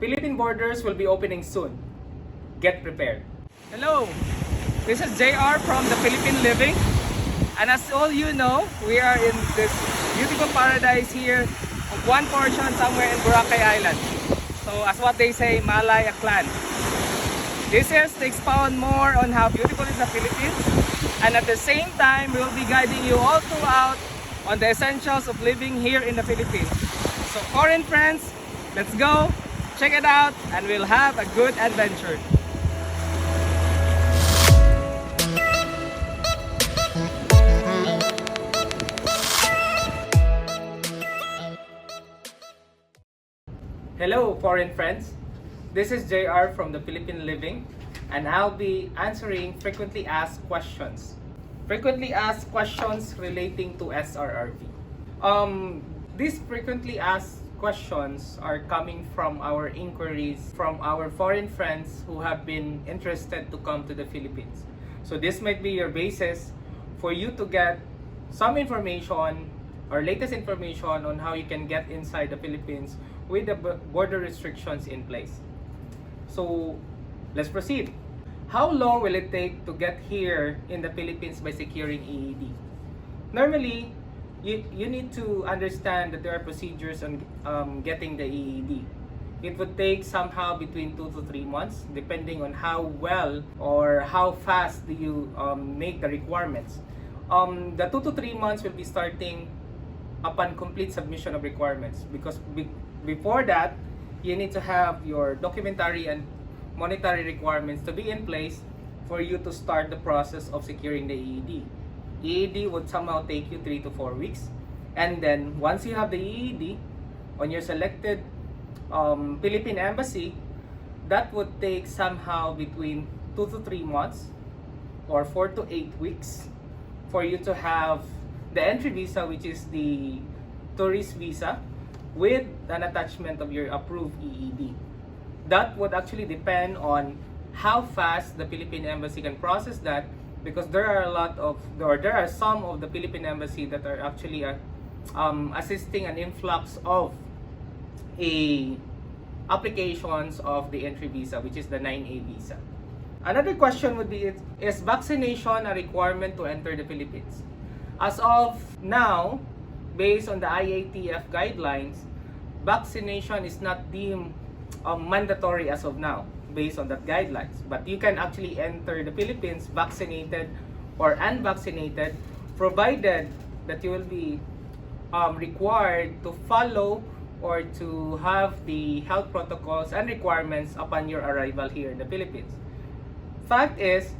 Philippine borders will be opening soon. Get prepared. Hello, this is JR from the Philippine Living, and as all you know, we are in this beautiful paradise here of one portion somewhere in Boracay Island. So as what they say, Malay Aklan. This is to expound more on how beautiful is the Philippines, and at the same time, we will be guiding you all throughout on the essentials of living here in the Philippines. So foreign friends, let's go, check it out, and we'll have a good adventure. Hello, foreign friends. This is JR from the Philippine Living, and I'll be answering frequently asked questions. Frequently asked questions relating to SRRV. These frequently asked questions are coming from our inquiries from our foreign friends who have been interested to come to the Philippines. So this might be your basis for you to get some information or latest information on how you can get inside the Philippines with the border restrictions in place. So let's proceed. How long will it take to get here in the Philippines by securing EED? Normally, you need to understand that there are procedures on getting the EED. It would take somehow between 2 to 3 months, depending on how well or how fast do you make the requirements. The 2 to 3 months will be starting upon complete submission of requirements, because before that, you need to have your documentary and monetary requirements to be in place for you to start the process of securing the EED. EED would somehow take you 3 to 4 weeks, and then once you have the EED on your selected Philippine embassy, that would take somehow between 2 to 3 months or 4 to 8 weeks for you to have the entry visa, which is the tourist visa, with an attachment of your approved EED. That would actually depend on how fast the Philippine embassy can process that, because there are some of the Philippine embassy that are actually assisting an influx of applications of the entry visa, which is the 9A visa. Another question would be, is vaccination a requirement to enter the Philippines? As of now, based on the IATF guidelines, vaccination is not deemed mandatory as of now, based on that guidelines. But you can actually enter the Philippines vaccinated or unvaccinated, provided that you will be required to follow or to have the health protocols and requirements upon your arrival here in the Philippines. Fact is,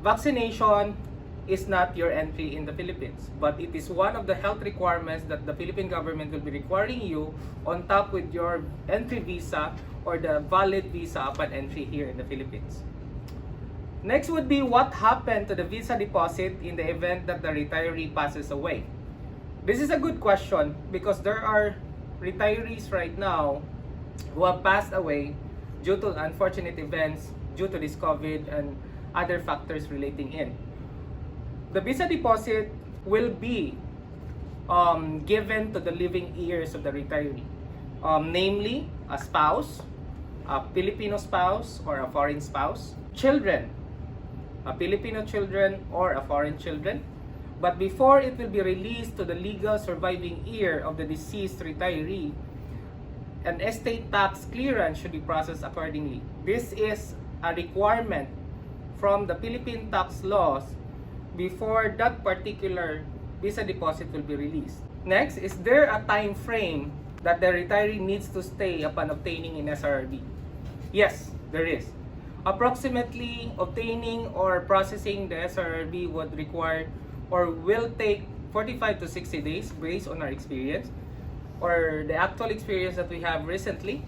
vaccination is not your entry in the Philippines, but it is one of the health requirements that the Philippine government will be requiring you on top with your entry visa or the valid visa upon entry here in the Philippines. Next would be, what happened to the visa deposit in the event that the retiree passes away? This is a good question, because there are retirees right now who have passed away due to unfortunate events due to this COVID and other factors relating in. The visa deposit will be given to the living heirs of the retiree, namely a spouse, a Filipino spouse or a foreign spouse, children, a Filipino children or a foreign children. But before it will be released to the legal surviving heir of the deceased retiree, an estate tax clearance should be processed accordingly. This is a requirement from the Philippine tax laws before that particular visa deposit will be released. Next, is there a time frame that the retiree needs to stay upon obtaining an SRRV? Yes, there is. Approximately, obtaining or processing the SRRV would require or will take 45 to 60 days based on our experience or the actual experience that we have recently,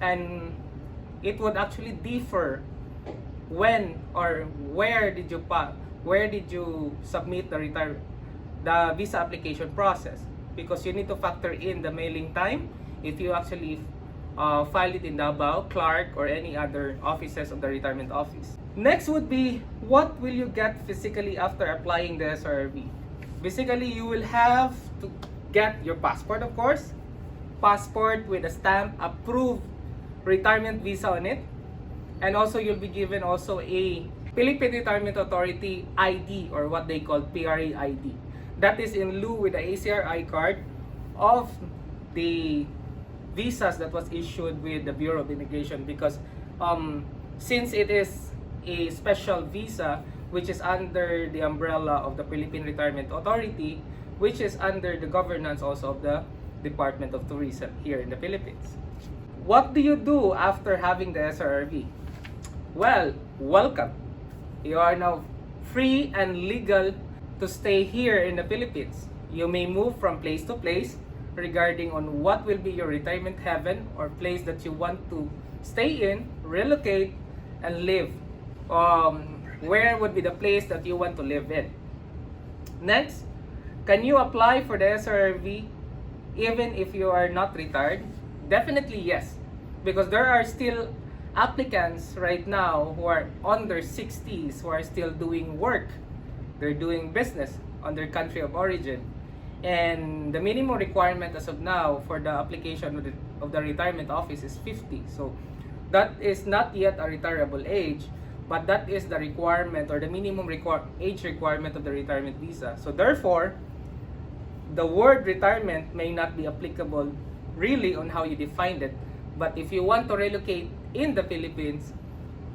and it would actually differ when or where did you submit the visa application process, because you need to factor in the mailing time if you actually file it in Davao, Clark, or any other offices of the retirement office. Next would be, what will you get physically after applying the SRRV? Basically, you will have to get your passport, of course. Passport with a stamp approved retirement visa on it. And also you'll be given also a Philippine Retirement Authority ID, or what they call PRA ID. That is in lieu with the ACRI card of the visas that was issued with the Bureau of Immigration, because since it is a special visa which is under the umbrella of the Philippine Retirement Authority, which is under the governance also of the Department of Tourism here in the Philippines. What do you do after having the SRRV? Well, welcome. You are now free and legal to stay here in the Philippines. You may move from place to place regarding on what will be your retirement heaven or place that you want to stay in, relocate, and live. Where would be the place that you want to live in? Next, can you apply for the SRRV even if you are not retired? Definitely yes, because there are still applicants right now who are under 60s who are still doing work. They're doing business on their country of origin. And the minimum requirement as of now for the application of the retirement office is 50. So that is not yet a retirable age, but that is the requirement or the minimum age requirement of the retirement visa. So therefore, the word retirement may not be applicable really on how you defined it. But if you want to relocate in the Philippines,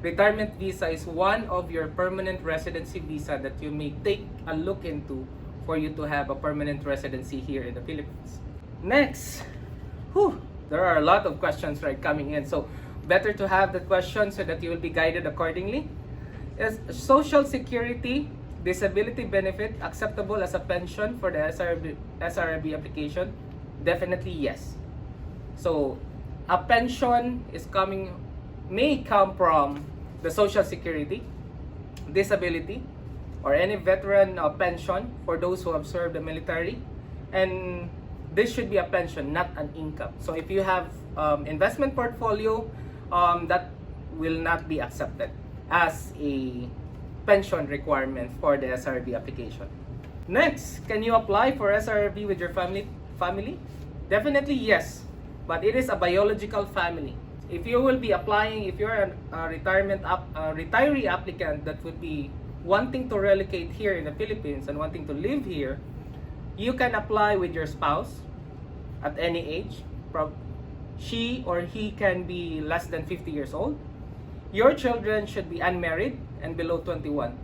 retirement visa is one of your permanent residency visa that you may take a look into for you to have a permanent residency here in the Philippines. Next, there are a lot of questions right coming in. So better to have the question so that you will be guided accordingly. Is Social Security disability benefit acceptable as a pension for the SRRV application? Definitely yes. So a pension may come from the Social Security, disability, or any veteran pension for those who have served the military. And this should be a pension, not an income. So if you have investment portfolio, that will not be accepted as a pension requirement for the SRRV application. Next, can you apply for SRRV with your family? Definitely yes, but it is a biological family. If you will be applying, if you're a retiree applicant that would be wanting to relocate here in the Philippines and wanting to live here, you can apply with your spouse at any age. She or he can be less than 50 years old. Your children should be unmarried and below 21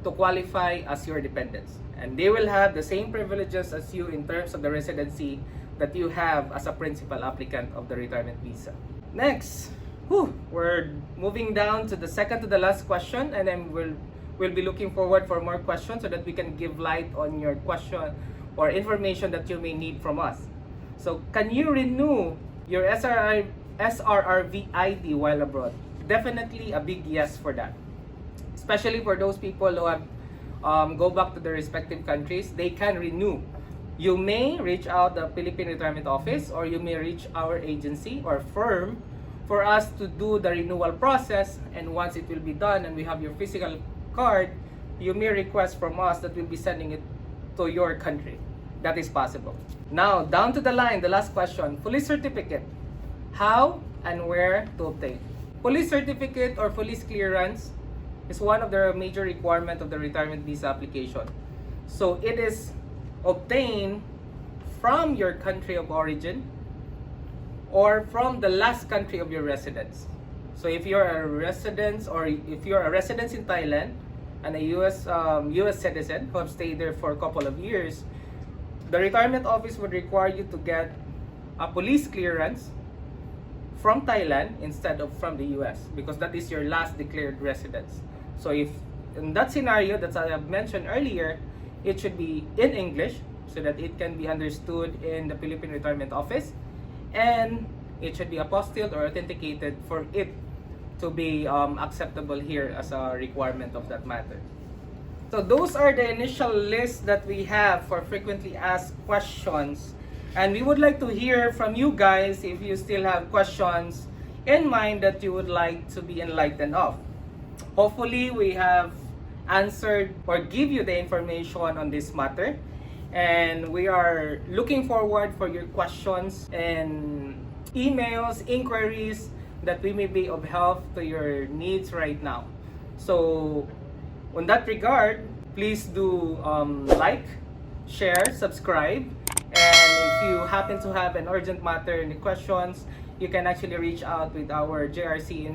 to qualify as your dependents. And they will have the same privileges as you in terms of the residency that you have as a principal applicant of the retirement visa. Next, we're moving down to the second to the last question, and then we'll be looking forward for more questions so that we can give light on your question or information that you may need from us. So, can you renew your SRRV ID while abroad? Definitely a big yes for that. Especially for those people who have go back to their respective countries, they can renew. You may reach out the Philippine Retirement Office, or you may reach our agency or firm for us to do the renewal process. And once it will be done and we have your physical card, you may request from us that we'll be sending it to your country. That is possible. Now, down to the line, the last question. Police certificate. How and where to obtain? Police certificate or police clearance is one of the major requirements of the retirement visa application. So it is obtained from your country of origin or from the last country of your residence. So if you're a resident or if you're a resident in Thailand and a US citizen who have stayed there for a couple of years, the retirement office would require you to get a police clearance from Thailand instead of from the US, because that is your last declared residence. So if in that scenario that I have mentioned earlier, it should be in English so that it can be understood in the Philippine Retirement Office, and it should be apostilled or authenticated for it to be acceptable here as a requirement of that matter. So those are the initial lists that we have for frequently asked questions, and we would like to hear from you guys if you still have questions in mind that you would like to be enlightened of. Hopefully we have answered or give you the information on this matter, and we are looking forward for your questions and emails, inquiries that we may be of help to your needs right now. So, on that regard, please do like, share, subscribe, and if you happen to have an urgent matter, any questions, you can actually reach out with our JRC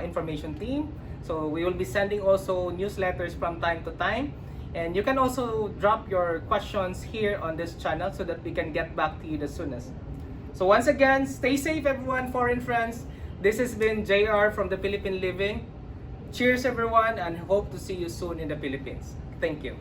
information team. So we will be sending also newsletters from time to time, and you can also drop your questions here on this channel so that we can get back to you the soonest. So once again, stay safe everyone, foreign friends. This has been JR from the Philippine Living. Cheers everyone, and hope to see you soon in the Philippines. Thank you.